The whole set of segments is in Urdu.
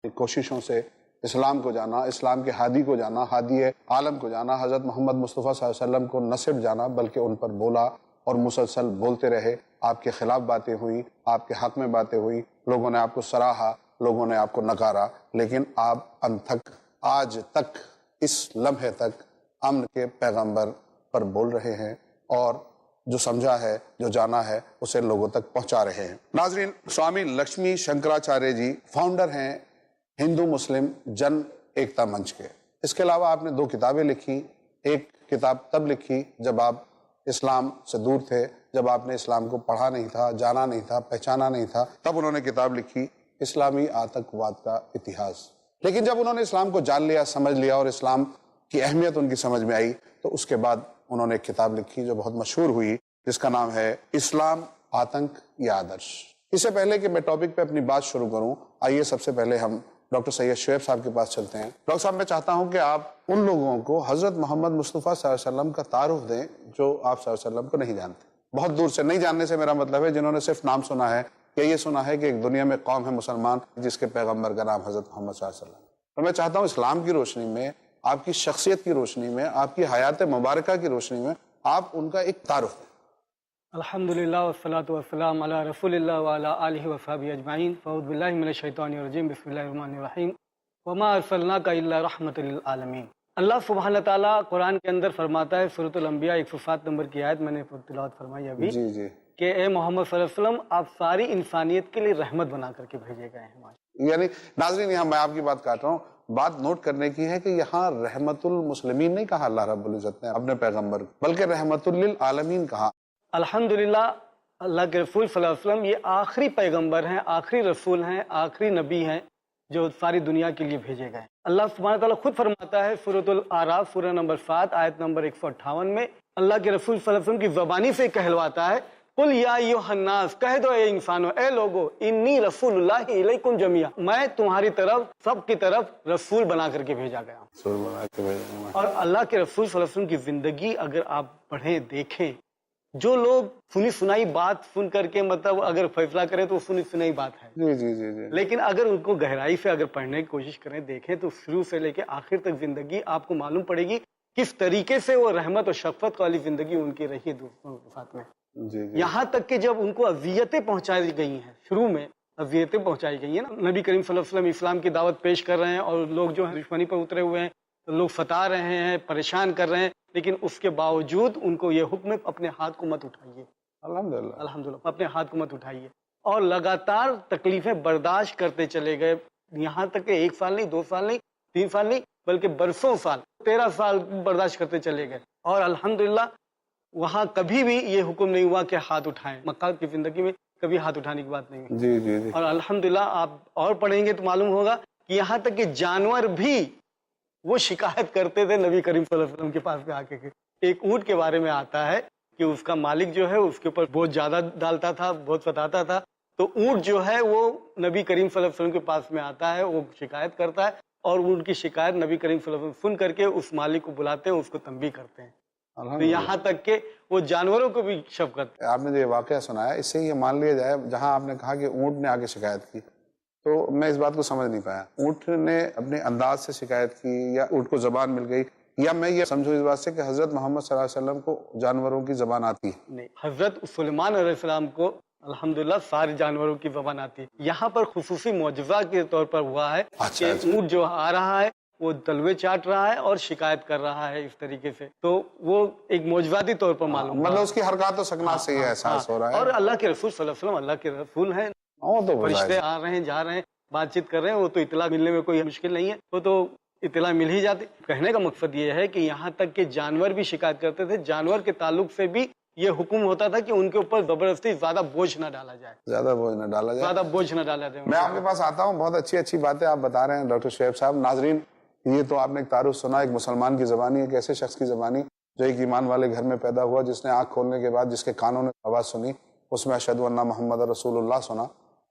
کوششوں سے اسلام کو جانا، اسلام کے ہادی کو جانا، ہادی عالم کو جانا، حضرت محمد مصطفیٰ صلی اللہ علیہ وسلم کو نہ صرف جانا بلکہ ان پر بولا اور مسلسل بولتے رہے. آپ کے خلاف باتیں ہوئیں، آپ کے حق میں باتیں ہوئیں، لوگوں نے آپ کو سراہا، لوگوں نے آپ کو نکارا، لیکن آپ آج تک اس لمحے تک امن کے پیغمبر پر بول رہے ہیں اور جو سمجھا ہے، جو جانا ہے، اسے لوگوں تک پہنچا رہے ہیں. ناظرین، سوامی لکشمی شنکراچاریہ جی فاؤنڈر ہیں ہندو مسلم جن ایکتا منچ کے. اس کے علاوہ آپ نے 2 کتابیں لکھی. ایک کتاب تب لکھی جب آپ اسلام سے دور تھے، جب آپ نے اسلام کو پڑھا نہیں تھا، جانا نہیں تھا، پہچانا نہیں تھا، تب انہوں نے کتاب لکھی اسلامی آتنکواد کا اتہاس. لیکن جب انہوں نے اسلام کو جان لیا، سمجھ لیا اور اسلام کی اہمیت ان کی سمجھ میں آئی، تو اس کے بعد انہوں نے ایک کتاب لکھی جو بہت مشہور ہوئی، جس کا نام ہے اسلام، آتنک یا آدرش. اس سے پہلے کہ میں ٹاپک پہ اپنی بات شروع کروں، آئیے سب سے پہلے ہم ڈاکٹر سید شعیب صاحب کے پاس چلتے ہیں. ڈاکٹر صاحب، میں چاہتا ہوں کہ آپ ان لوگوں کو حضرت محمد مصطفیٰ صلی اللہ علیہ وسلم کا تعارف دیں جو آپ صلی اللہ علیہ وسلم کو نہیں جانتے. بہت دور سے، نہیں جاننے سے میرا مطلب ہے جنہوں نے صرف نام سنا ہے یا یہ سنا ہے کہ ایک دنیا میں قوم ہے مسلمان جس کے پیغمبر کا نام حضرت محمد صلی اللہ علیہ وسلم. تو میں چاہتا ہوں اسلام کی روشنی میں، آپ کی شخصیت کی روشنی میں، آپ کی حیات مبارکہ کی روشنی میں آپ ان کا ایک تعارف دیں. الحمدللہ والصلاة والسلام علی رسول اللہ وعلی آلہ وصحبہ اجمعین. اعوذ باللہ من الشیطان الرجیم. بسم اللہ الرحمن الرحیم. وما ارسلناک الا رحمۃ للعالمین. اللہ سبحانہ تعالیٰ قرآن کے اندر فرماتا ہے، سورۃ الانبیاء 107 نمبر کی آیت میں نے تلاوت فرمائی ابھی، جی کہ اے محمد صلی اللہ علیہ وسلم، آپ ساری انسانیت کے لیے رحمت بنا کر کے بھیجے گئے ہیں. یعنی ناظرین، یہاں میں آپ کی بات کاٹ رہا ہوں، بات نوٹ کرنے کی ہے کہ یہاں رحمت المسلمین نہیں کہا اللہ رب العزت نے اپنے پیغمبر کو، بلکہ رحمت للعالمین کہا. الحمدللہ، اللہ کے رسول صلی اللہ علیہ وسلم یہ آخری پیغمبر ہیں، آخری رسول ہیں، آخری نبی ہیں جو ساری دنیا کے لیے بھیجے گئے. اللہ سبحانہ تعالیٰ خود فرماتا ہے سورۃ الاعراف سورہ نمبر 7 آیت نمبر 158 میں، اللہ کے رسول صلی اللہ علیہ وسلم کی زبانی سے کہلواتا ہے، قل یا ایھا الناس، کہہ دو اے انسانوں، اے لوگو، انی رسول اللہ الیکم جمیعا، میں تمہاری طرف، سب کی طرف رسول بنا کر کے بھیجا گیا ہوں. اور اللہ کے رسول صلی اللہ علیہ وسلم کی زندگی اگر آپ پڑھیں، دیکھیں، جو لوگ سنی سنائی بات سن کر کے مطلب اگر فیصلہ کریں تو سنی سنائی بات ہے، جی. لیکن اگر ان کو گہرائی سے اگر پڑھنے کی کوشش کریں، دیکھیں، تو شروع سے لے کے آخر تک زندگی آپ کو معلوم پڑے گی کس طریقے سے وہ رحمت اور شفقت والی زندگی ان کی رہی ہے دوسروں کے ساتھ میں. یہاں تک کہ جب ان کو اذیتیں پہنچائی گئی ہیں، شروع میں اذیتیں پہنچائی گئی ہیں نا، نبی کریم صلی اللہ علیہ وسلم اسلام کی دعوت پیش کر رہے ہیں اور لوگ جو ہیں دشمنی پر اترے ہوئے ہیں، لوگ ستا رہے ہیں، پریشان کر رہے ہیں، لیکن اس کے باوجود ان کو یہ حکم ہے اپنے ہاتھ کو مت اٹھائیے. الحمدللہ اپنے ہاتھ کو مت اٹھائیے، اور لگاتار تکلیفیں برداشت کرتے چلے گئے، یہاں تک کہ 1 سال نہیں، 2 سال نہیں، 3 سال نہیں، بلکہ برسوں سال، 13 سال برداشت کرتے چلے گئے. اور الحمدللہ وہاں کبھی بھی یہ حکم نہیں ہوا کہ ہاتھ اٹھائیں. مکہ کی زندگی میں کبھی ہاتھ اٹھانے کی بات نہیں ہوئی. جی. اور الحمدللہ آپ اور پڑھیں گے تو معلوم ہوگا کہ یہاں تک کہ جانور بھی وہ شکایت کرتے تھے نبی کریم صلی اللہ علیہ وسلم کے پاس میں آ کے. ایک اونٹ کے بارے میں آتا ہے کہ اس کا مالک جو ہے اس کے اوپر بہت زیادہ ڈالتا تھا، بہت ستاتا تھا، تو اونٹ جو ہے وہ نبی کریم صلی اللہ علیہ وسلم کے پاس میں آتا ہے، وہ شکایت کرتا ہے، اور ان کی شکایت نبی کریم صلی اللہ علیہ وسلم سن کر کے اس مالک کو بلاتے ہیں، اس کو تنبیہ کرتے ہیں. تو یہاں تک کہ وہ جانوروں کو بھی شفقت. آپ نے جو یہ واقعہ سنایا، اس سے یہ مان لیا جائے، جہاں آپ نے کہا کہ اونٹ نے آ کے شکایت کی، تو میں اس بات کو سمجھ نہیں پایا. اونٹ نے اپنے انداز سے شکایت کی یا اونٹ کو زبان مل گئی، یا میں یہ سمجھوں اس بات سے کہ حضرت محمد صلی اللہ علیہ وسلم کو جانوروں کی زبان آتی ہے؟ نہیں، حضرت سلیمان علیہ السلام کو الحمدللہ سارے جانوروں کی زبان آتی ہے. یہاں پر خصوصی معجزہ کے طور پر ہوا ہے کہ اونٹ جو آ رہا ہے وہ تلوے چاٹ رہا ہے اور شکایت کر رہا ہے اس طریقے سے، تو وہ ایک معجزاتی طور پر معلوم، مطلب اس کی حرکات و سکنات سے یہ احساس ہو رہا ہے. اور اللہ کے رسول صلی اللہ علیہ وسلم اللہ کے رسول ہیں، فرشتے آ رہے ہیں، جا رہے ہیں، بات چیت کر رہے ہیں، وہ تو اطلاع ملنے میں کوئی مشکل نہیں ہے، وہ تو اطلاع مل ہی جاتی. کہنے کا مقصد یہ ہے کہ یہاں تک کہ جانور بھی شکایت کرتے تھے، جانور کے تعلق سے بھی یہ حکم ہوتا تھا کہ ان کے اوپر زبردستی زیادہ بوجھ نہ ڈالا جائے، زیادہ بوجھ نہ ڈالا جائے، زیادہ بوجھ نہ ڈالا جائے. میں آپ کے پاس آتا ہوں، بہت اچھی باتیں آپ بتا رہے ہیں ڈاکٹر شعیب صاحب. ناظرین، یہ تو آپ نے ایک تعارف سنا، ایک مسلمان کی زبانی، ایک ایسے شخص کی زبانی جو ایک ایمان والے گھر میں پیدا ہوا، جس نے آنکھ کھولنے کے بعد جس کے کانوں نے آواز سنی، اس میں اشہد ان محمد رسول اللہ سنا،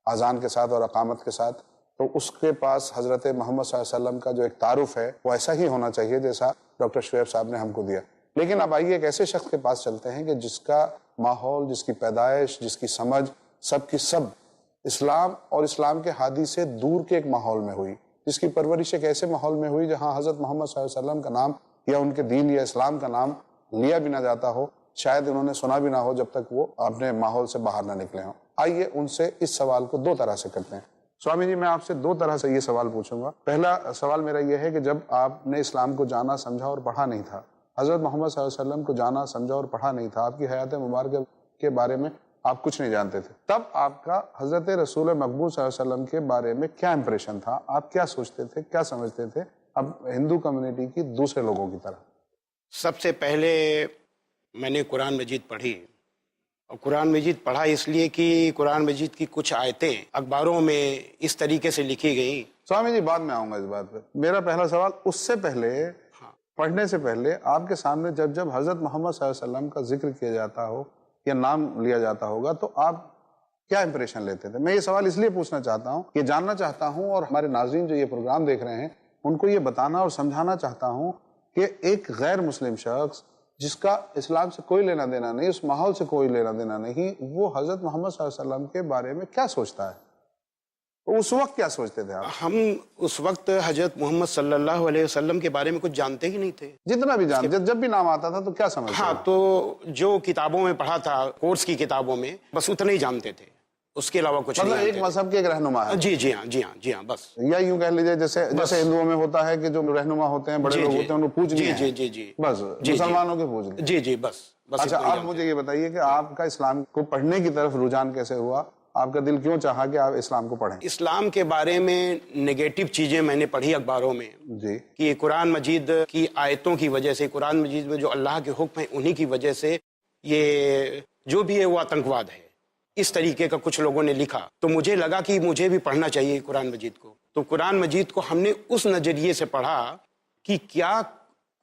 اذان کے ساتھ اور اقامت کے ساتھ. تو اس کے پاس حضرت محمد صلی اللہ علیہ وسلم کا جو ایک تعارف ہے وہ ایسا ہی ہونا چاہیے جیسا ڈاکٹر شعیب صاحب نے ہم کو دیا. لیکن اب آئیے ایک ایسے شخص کے پاس چلتے ہیں کہ جس کا ماحول، جس کی پیدائش، جس کی سمجھ، سب کی سب اسلام اور اسلام کے ہادی سے دور کے ایک ماحول میں ہوئی، جس کی پرورش ایک ایسے ماحول میں ہوئی جہاں حضرت محمد صلی اللہ علیہ وسلم کا نام یا ان کے دین یا اسلام کا نام لیا بھی نہ جاتا ہو، شاید انہوں نے سنا بھی نہ ہو جب تک وہ اپنے ماحول سے باہر نہ نکلے ہوں۔ آئیے ان سے اس سوال کو دو طرح سے کرتے ہیں۔ سوامی جی، میں آپ سے دو طرح سے یہ سوال پوچھوں گا۔ پہلا سوال میرا یہ ہے کہ جب آپ نے اسلام کو جانا سمجھا اور پڑھا نہیں تھا، حضرت محمد صلی اللہ علیہ وسلم کو جانا سمجھا اور پڑھا نہیں تھا، آپ کی حیات مبارکہ کے بارے میں آپ کچھ نہیں جانتے تھے، تب آپ کا حضرت رسول مقبول صلی اللہ علیہ وسلم کے بارے میں کیا امپریشن تھا؟ آپ کیا سوچتے تھے، کیا سمجھتے تھے اب ہندو کمیونٹی کی دوسرے لوگوں کی طرح؟ سب سے پہلے میں نے قرآن مجید پڑھی، اور قرآن مجید پڑھا اس لیے کہ قرآن مجید کی کچھ آیتیں اخباروں میں اس طریقے سے لکھی گئیں۔ سوامی جی، بعد میں آؤں گا اس بات پہ۔ میرا پہلا سوال اس سے پہلے، پڑھنے سے پہلے آپ کے سامنے جب حضرت محمد صلی اللہ علیہ وسلم کا ذکر کیا جاتا ہو یا نام لیا جاتا ہوگا تو آپ کیا امپریشن لیتے تھے؟ میں یہ سوال اس لیے پوچھنا چاہتا ہوں، یہ جاننا چاہتا ہوں، اور ہمارے ناظرین جو یہ پروگرام دیکھ رہے ہیں ان کو یہ بتانا اور سمجھانا چاہتا ہوں کہ ایک غیر مسلم شخص جس کا اسلام سے کوئی لینا دینا نہیں، اس ماحول سے کوئی لینا دینا نہیں، وہ حضرت محمد صلی اللہ علیہ وسلم کے بارے میں کیا سوچتا ہے؟ اس وقت کیا سوچتے تھے آپ؟ ہم اس وقت حضرت محمد صلی اللہ علیہ وسلم کے بارے میں کچھ جانتے ہی نہیں تھے۔ جتنا بھی جانتے، جب بھی نام آتا تھا تو کیا سمجھتے؟ ہاں، تو جو کتابوں میں پڑھا تھا، کورس کی کتابوں میں، بس اتنا ہی جانتے تھے، اس کے علاوہ کچھ نہیں مطلب ایک مذہب کے ایک رہنما ہے۔ جی ہاں بس، یا یوں کہہ لیجیے جیسے ہندوؤں میں ہوتا ہے کہ جو رہنما ہوتے ہیں، بڑے لوگ ہوتے ہیں، ان کو پوجنی ہے، جی بس مسلمانوں کے پوجنی۔ جی بس۔ اچھا، آپ مجھے یہ بتائیے کہ آپ کا اسلام کو پڑھنے کی طرف رجحان کیسے ہوا؟ آپ کا دل کیوں چاہا کہ آپ اسلام کو پڑھیں؟ اسلام کے بارے میں نگیٹو چیزیں میں نے پڑھی اخباروں میں، جی، کہ قرآن مجید کی آیتوں کی وجہ سے، قرآن مجید میں جو اللہ کے حکم ہیں انہی کی وجہ سے یہ جو بھی ہے وہ آتنکواد ہے، اس طریقے کا کچھ لوگوں نے لکھا۔ تو مجھے لگا کہ مجھے بھی پڑھنا چاہیے قرآن مجید کو، تو قرآن مجید کو ہم نے اس نظریے سے پڑھا کہ کیا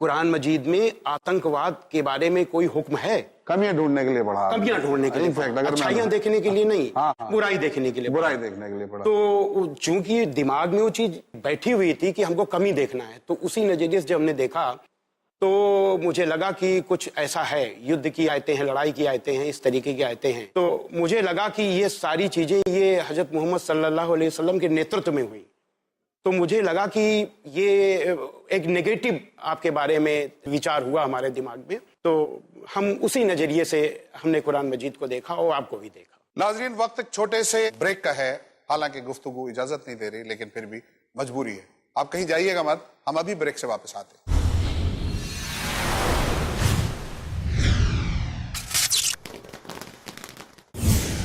قرآن مجید میں آتنکواد کے بارے میں کوئی حکم ہے؟ کمیاں ڈھونڈنے کے لیے پڑھا، کمیاں ڈھونڈنے کے لیے، اچھائیاں دیکھنے کے لیے نہیں، برائی دیکھنے کے لیے، برائی دیکھنے کے لیے پڑھا۔ تو چونکہ دماغ میں وہ چیز بیٹھی ہوئی تھی کہ ہم کو کمی دیکھنا ہے، تو اسی نظریے سے جب ہم نے دیکھا تو مجھے لگا کہ کچھ ایسا ہے، یدھ کی آیتیں ہیں، لڑائی کی آیتیں ہیں، اس طریقے کی آیتیں ہیں، تو مجھے لگا کہ یہ ساری چیزیں یہ حضرت محمد صلی اللہ علیہ وسلم کے نیترتو میں ہوئی، تو مجھے لگا کہ یہ ایک نیگیٹو آپ کے بارے میں وچار ہوا ہمارے دماغ میں، تو ہم اسی نظریے سے ہم نے قرآن مجید کو دیکھا اور آپ کو بھی دیکھا۔ ناظرین، وقت ایک چھوٹے سے بریک کا ہے، حالانکہ گفتگو اجازت نہیں دے رہی، لیکن پھر بھی مجبوری ہے۔ آپ کہیں جائیے گا مت، ہم ابھی بریک سے واپس آتے ہیں۔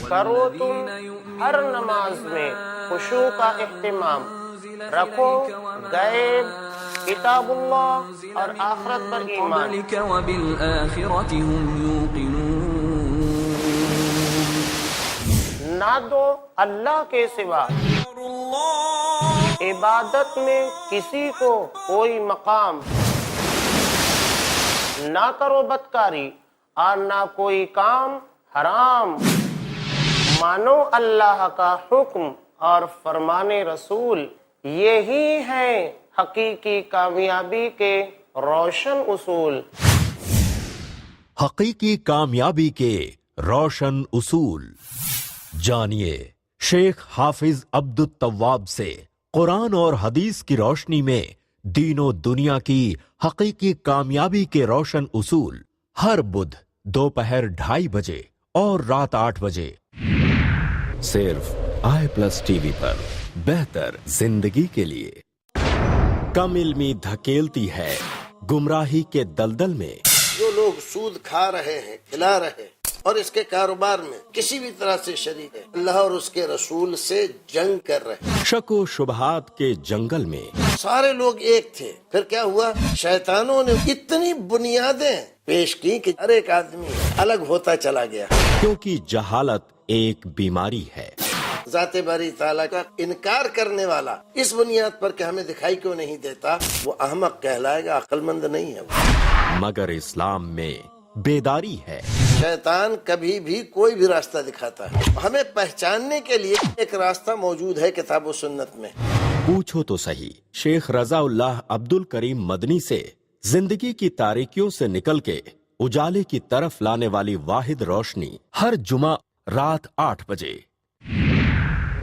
کرو تم ہر نماز میں خشوع کا اہتمام، رکھو غیب، کتاب اللہ اور آخرت پر ایمان۔ وبالآخرة هم يوقنون۔ نہ دو اللہ کے سوا عبادت میں کسی کو کوئی مقام، نہ کرو بدکاری اور نہ کوئی کام حرام، مانو اللہ کا حکم اور فرمان رسول، یہی ہے حقیقی کامیابی کے روشن اصول۔ حقیقی کامیابی کے روشن اصول جانیے شیخ حافظ عبد التواب سے قرآن اور حدیث کی روشنی میں دین و دنیا کی حقیقی کامیابی کے روشن اصول، ہر بدھ دوپہر 2:30 بجے اور رات 8 بجے، صرف i+ TV پر، بہتر زندگی کے لیے۔ کم علمی دھکیلتی ہے گمراہی کے دلدل میں۔ جو لوگ سود کھا رہے ہیں، کھلا رہے ہیں اور اس کے کاروبار میں کسی بھی طرح سے شریک ہے، اللہ اور اس کے رسول سے جنگ کر رہے ہیں۔ شک و شبہات کے جنگل میں سارے لوگ ایک تھے، پھر کیا ہوا؟ شیطانوں نے اتنی بنیادیں پیش کی کہ ہر ایک آدمی الگ ہوتا چلا گیا، کیونکہ جہالت ایک بیماری ہے۔ ذات باری تعالیٰ کا انکار کرنے والا اس بنیاد پر کہ ہمیں دکھائی کیوں نہیں دیتا، وہ احمق کہلائے گا، عقل مند نہیں ہے وہ۔ مگر اسلام میں بیداری ہے۔ شیطان کبھی بھی کوئی بھی راستہ دکھاتا ہے، ہمیں پہچاننے کے لیے ایک راستہ موجود ہے کتاب و سنت میں۔ پوچھو تو صحیح شیخ رضا اللہ عبد الکریم مدنی سے، زندگی کی تاریکیوں سے نکل کے اجالے کی طرف لانے والی واحد روشنی، ہر جمعہ رات 8 بجے۔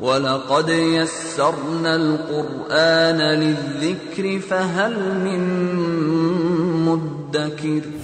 وَلَقَدْ يَسَّرْنَا الْقُرْآنَ لِلذِّكْرِ فَهَلْ مِن مُدَّكِرٍ،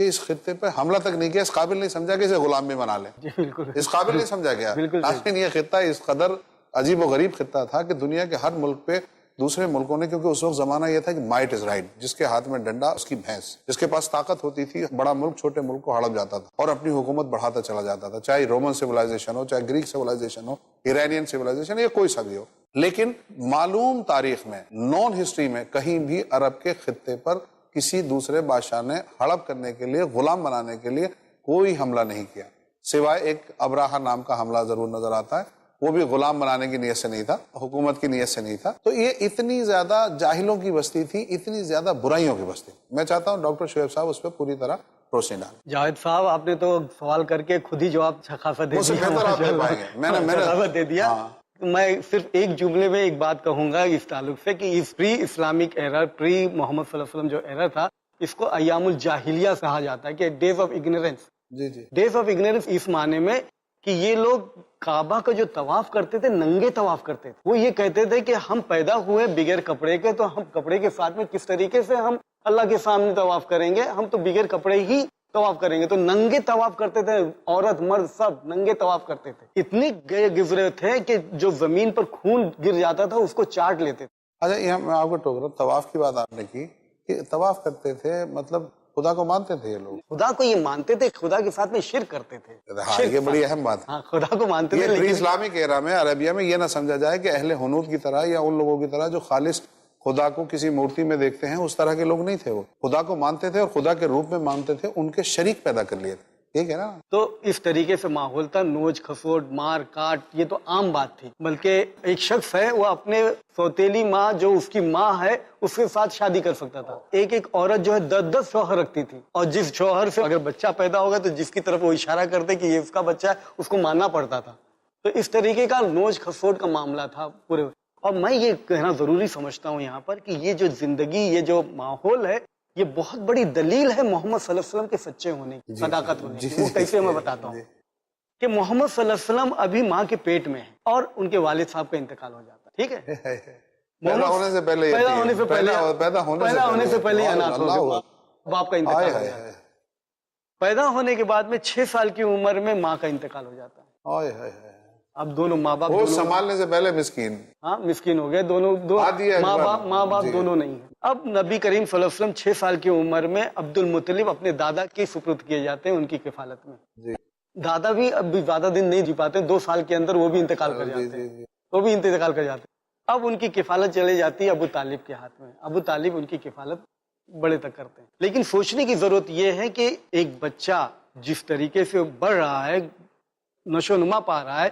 کہ اس خطے پہ حملہ تک نہیں کیا، اس قابل نہیں سمجھا کہ اسے غلام بھی بنا لیں، اس قابل نہیں سمجھا گیا. لیکن یہ خطہ اس قدر عجیب و غریب خطہ تھا کہ دنیا کے ہر ملک پہ دوسرے ملکوں نے، کیونکہ اس وقت زمانہ یہ تھا کہ مائٹ از رائٹ، جس کے ہاتھ میں ڈنڈا اس کی بھینس، جس کے پاس طاقت ہوتی تھی بڑا ملک چھوٹے ملک کو ہڑپ جاتا تھا اور اپنی حکومت بڑھاتا چلا جاتا تھا، چاہے رومن سویلائزیشن ہو، چاہے گریک سویلائزیشن ہو، ایرانین سویلائزیشن، یا کوئی سا بھی ہو. لیکن معلوم تاریخ میں، نون ہسٹری میں، کہیں بھی عرب کے خطے پر کسی دوسرے بادشاہ نے ہڑپ کرنے کے لیے، غلام بنانے کے لیے کوئی حملہ نہیں کیا، سوائے ایک ابراہا نام کا حملہ ضرور نظر آتا ہے، وہ بھی غلام بنانے کی نیت سے نہیں تھا، حکومت کی نیت سے نہیں تھا. تو یہ اتنی زیادہ جاہلوں کی بستی تھی، اتنی زیادہ برائیوں کی بستی. میں چاہتا ہوں ڈاکٹر شعیب صاحب اس پہ پوری طرح روشنی ڈالیں. جاوید صاحب آپ نے تو سوال کر کے خود ہی جواب خاصا دے دیا. میں صرف ایک جملے میں ایک بات کہوں گا اس تعلق سے کہ اس پری اسلامک ایرا، پری محمد صلی اللہ علیہ وسلم جو ایرا تھا، اس کو ایام الجاہلیہ کہا جاتا ہے، کہ days of ignorance. Days of ignorance اس معنی میں کہ یہ لوگ کعبہ کا جو طواف کرتے تھے ننگے طواف کرتے تھے. وہ یہ کہتے تھے کہ ہم پیدا ہوئے بغیر کپڑے کے، تو ہم کپڑے کے ساتھ میں کس طریقے سے ہم اللہ کے سامنے طواف کریں گے، ہم تو بغیر کپڑے ہی طواف کریں گے. تو ننگے طواف کرتے تھے، عورت مرد سب ننگے طواف کرتے تھے. اتنے گزرے تھے کہ جو زمین پر خون گر جاتا تھا اس کو چاٹ لیتے تھے. اچھا یہ میں آپ کو ٹوک رہا ہوں، طواف کی بات آپ نے کی کہ طواف کرتے تھے، مطلب خدا کو مانتے تھے یہ لوگ؟ خدا کو یہ مانتے تھے، خدا کے ساتھ میں شرک کرتے تھے. ہاں یہ بڑی اہم بات ہے. ہاں خدا کو مانتے تھے. یہ پری اسلامک ایرا میں عربیہ میں یہ نہ سمجھا جائے کہ اہل ہنود کی طرح یا ان لوگوں کی طرح جو خالص خدا کو کسی مورتی میں دیکھتے ہیں، اس طرح کے لوگ نہیں تھے. وہ خدا کو مانتے تھے اور خدا کے روپ میں مانتے تھے، ان کے شریک پیدا کر لیے تھے. ٹھیک ہے نا؟ تو اس طریقے سے ماحول تھا، نوچ کھسوٹ مار کاٹ، یہ تو عام بات تھی. بلکہ ایک شخص ہے وہ اپنے سوتیلی ماں جو اس کی ماں ہے اس کے ساتھ شادی کر سکتا تھا. ایک عورت جو ہے 10 شوہر رکھتی تھی، اور جس شوہر سے اگر بچہ پیدا ہوگا تو جس کی طرف وہ اشارہ کرتے کہ یہ اس کا بچہ ہے، اس کو ماننا پڑتا تھا. تو اس طریقے کا نوچ کھسوٹ کا معاملہ تھا پورے. اور میں یہ کہنا ضروری سمجھتا ہوں یہاں پر کہ یہ جو زندگی، یہ جو ماحول ہے، یہ بہت بڑی دلیل ہے محمد صلی اللہ علیہ وسلم کے سچے ہونے کی، صداقت ہونے کی. وہ کیسے میں بتاتا ہوں کہ محمد صلی اللہ علیہ وسلم ابھی ماں کے پیٹ میں ہیں اور ان کے والد صاحب کا انتقال ہو جاتا ہے. ٹھیک ہے، پیدا ہونے سے پہلے باپ کا انتقال ہو جاتا ہے. پیدا ہونے کے بعد میں 6 سال کی عمر میں ماں کا انتقال ہو جاتا ہے. اب دونوں ماں باپ سنبھالنے سے پہلے مسکین، ہاں مسکین ہو گئے دونوں، ماں باپ دونوں نہیں ہیں. اب نبی کریم صلی اللہ علیہ وسلم 6 سال کی عمر میں عبد المطلب اپنے دادا کے سپرد کیے جاتے ہیں ان کی کفالت میں. دادا بھی اب بھی زیادہ دن نہیں جی پاتے، 2 سال کے اندر وہ بھی انتقال کر جاتے ہیں. اب ان کی کفالت چلی جاتی ہے ابو طالب کے ہاتھ میں. ابو طالب ان کی کفالت بڑے تک کرتے ہیں. لیکن سوچنے کی ضرورت یہ ہے کہ ایک بچہ جس طریقے سے بڑھ رہا ہے، نشو نما پا رہا ہے،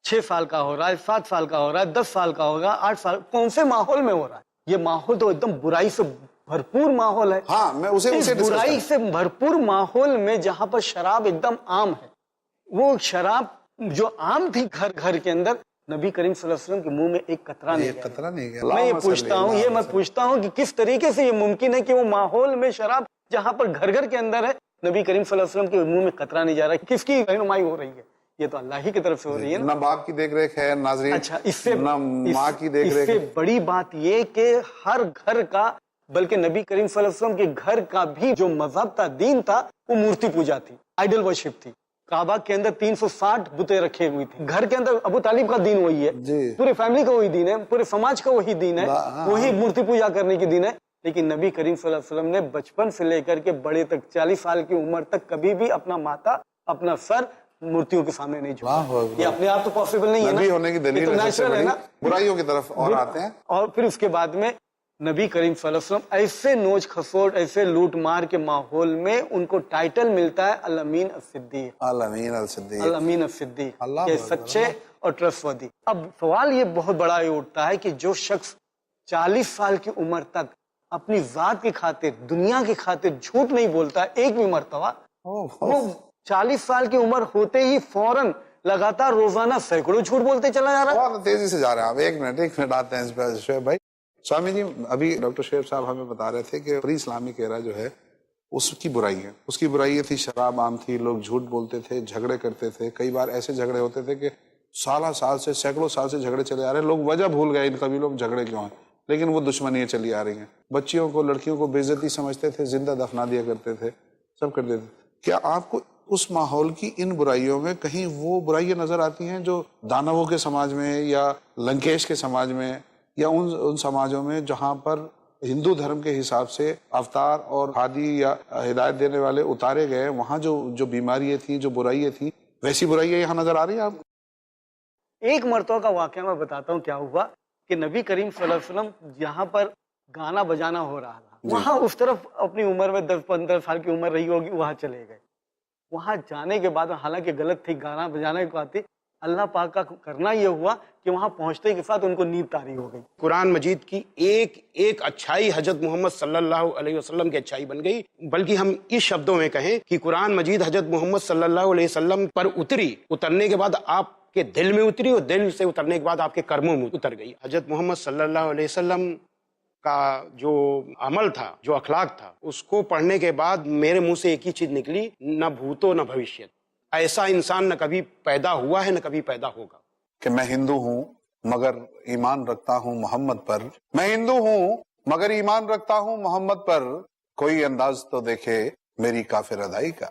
6 سال کا ہو رہا ہے، 7 سال کا ہو رہا ہے، 10 سال کا ہوگا، 8 سال، کون سے ماحول میں ہو رہا ہے؟ یہ ماحول تو ایک دم برائی سے بھرپور ماحول ہے. ہاں میں اسے برائی سے بھرپور ماحول میں جہاں پر شراب ایک دم عام ہے، وہ شراب جو عام تھی گھر گھر کے اندر، نبی کریم صلی اللہ علیہ وسلم کے منہ میں ایک قطرہ نہیں گیا. میں یہ پوچھتا ہوں کہ کس طریقے سے یہ ممکن ہے کہ وہ ماحول میں شراب جہاں پر گھر گھر کے اندر ہے، نبی کریم صلی اللہ علیہ وسلم کے منہ میں قطرہ نہیں جا رہا. کس کی رہنمائی ہو رہی ہے؟ یہ تو اللہ ہی کی طرف سے ہو رہی ہے. نہ باپ کی دیکھ ریکھ ہے ناظرین، اچھا اس سے نہ ماں کی دیکھ ریکھ. اس سے بڑی بات یہ کہ ہر گھر کا، بلکہ نبی کریم صلی اللہ علیہ وسلم کے گھر کا بھی جو مذہب تھا، دین تھا، وہ مورتی پوجا تھی، آئیڈل ورشپ تھی. کعبہ کے اندر 360 بتیں رکھے ہوئی تھی. گھر کے اندر ابو طالب کا دین وہی ہے، پورے فیملی کا وہی دین ہے، پورے سماج کا وہی دین ہے، وہی مورتی پوجا کرنے کی دین ہے. لیکن نبی کریم صلی اللہ علیہ وسلم نے بچپن سے لے کر کے بڑے تک 40 سال کی عمر تک کبھی بھی اپنا ماتھا، اپنا سر مورتیوں کے سامنے نہیں جھکا. یہ اپنے آپ تو پاسبل نہیں ہے، نبی ہونے کی دلیل ہے نا. برائیوں کی طرف اور آتے ہیں. اور پھر اس کے بعد میں نبی کریم صلی اللہ علیہ وسلم ایسے نوچ کھسوٹ، ایسے لوٹ مار کے ماحول میں ان کو ٹائٹل ملتا ہے الامین الصدیق. الامین الصدیق، کہ سچے اور ٹرسٹ وردی. اب سوال یہ بہت بڑا اٹھتا ہے کہ جو شخص 40 سال کی عمر تک اپنی ذات کی خاطر، دنیا کی خاطر جھوٹ نہیں بولتا ایک بھی مرتبہ، وہ 40 سال کی عمر ہوتے ہی فوراً لگاتار روزانہ سینکڑوں جھوٹ بولتے چلا جا رہا ہے. بہت تیزی سے جا رہے ہیں آپ. ایک منٹ آتے ہیں اس پہ شعیب بھائی. سوامی جی ابھی ڈاکٹر شعیب صاحب ہمیں بتا رہے تھے کہ پری اسلامک ایرا جو ہے اس کی برائی ہے. اس کی برائی یہ تھی شراب عام تھی، لوگ جھوٹ بولتے تھے، جھگڑے کرتے تھے. کئی بار ایسے جھگڑے ہوتے تھے کہ سال سے سینکڑوں سال سے جھگڑے چلے آ رہے ہیں. لوگ وجہ بھول گئے ان کبیلوں میں جھگڑے کیوں ہیں، لیکن وہ دشمنیاں چلی آ رہی ہیں. بچیوں کو، لڑکیوں کو بے عزتی سمجھتے تھے، زندہ دفنا دیا کرتے تھے. سب کر دیتے. کیا آپ کو اس ماحول کی ان برائیوں میں کہیں وہ برائیاں نظر آتی ہیں جو دانووں کے سماج میں یا لنکیش کے سماج میں یا ان سماجوں میں جہاں پر ہندو دھرم کے حساب سے اوتار اور ہادی یا ہدایت دینے والے اتارے گئے، وہاں جو بیماریاں تھیں، جو برائیاں تھیں، ویسی برائیاں یہاں نظر آ رہی ہیں آپ کو؟ ایک مرتبہ کا واقعہ میں بتاتا ہوں کیا ہوا کہ نبی کریم صلی اللہ علیہ وسلم جہاں پر گانا بجانا ہو رہا تھا وہاں اس طرف اپنی عمر میں 10-15 سال کی عمر رہی ہوگی، وہاں چلے گئے. وہاں جانے کے بعد حالانکہ غلط تھی، گانا بجانے کو آتی، اللہ پاک کا کرنا یہ ہوا کہ وہاں پہنچتے کے ساتھ ان کو نیند طاری ہو گئی. قرآن مجید کی ایک اچھائی حضرت محمد صلی اللہ علیہ وسلم کی اچھائی بن گئی. بلکہ ہم اس شبدوں میں کہیں کہ قرآن مجید حضرت محمد صلی اللہ علیہ وسلم پر اتری، اترنے کے بعد آپ کے دل میں اتری اور دل سے اترنے کے بعد آپ کے کرموں میں اتر گئی. حضرت محمد صلی اللہ علیہ وسلم کا جو عمل تھا، جو اخلاق تھا، اس کو پڑھنے کے بعد میرے منہ سے ایک ہی چیز نکلی، نہ بھوتو نہ بھوشیت. ایسا انسان نہ کبھی پیدا ہوا ہے نہ کبھی پیدا ہوگا. کہ میں ہندو ہوں مگر ایمان رکھتا ہوں محمد پر، میں ہندو ہوں مگر ایمان رکھتا ہوں محمد پر، کوئی انداز تو دیکھے میری کافر ادائی کا.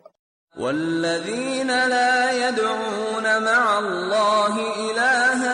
والذین لا يدعون مع اللہ الہا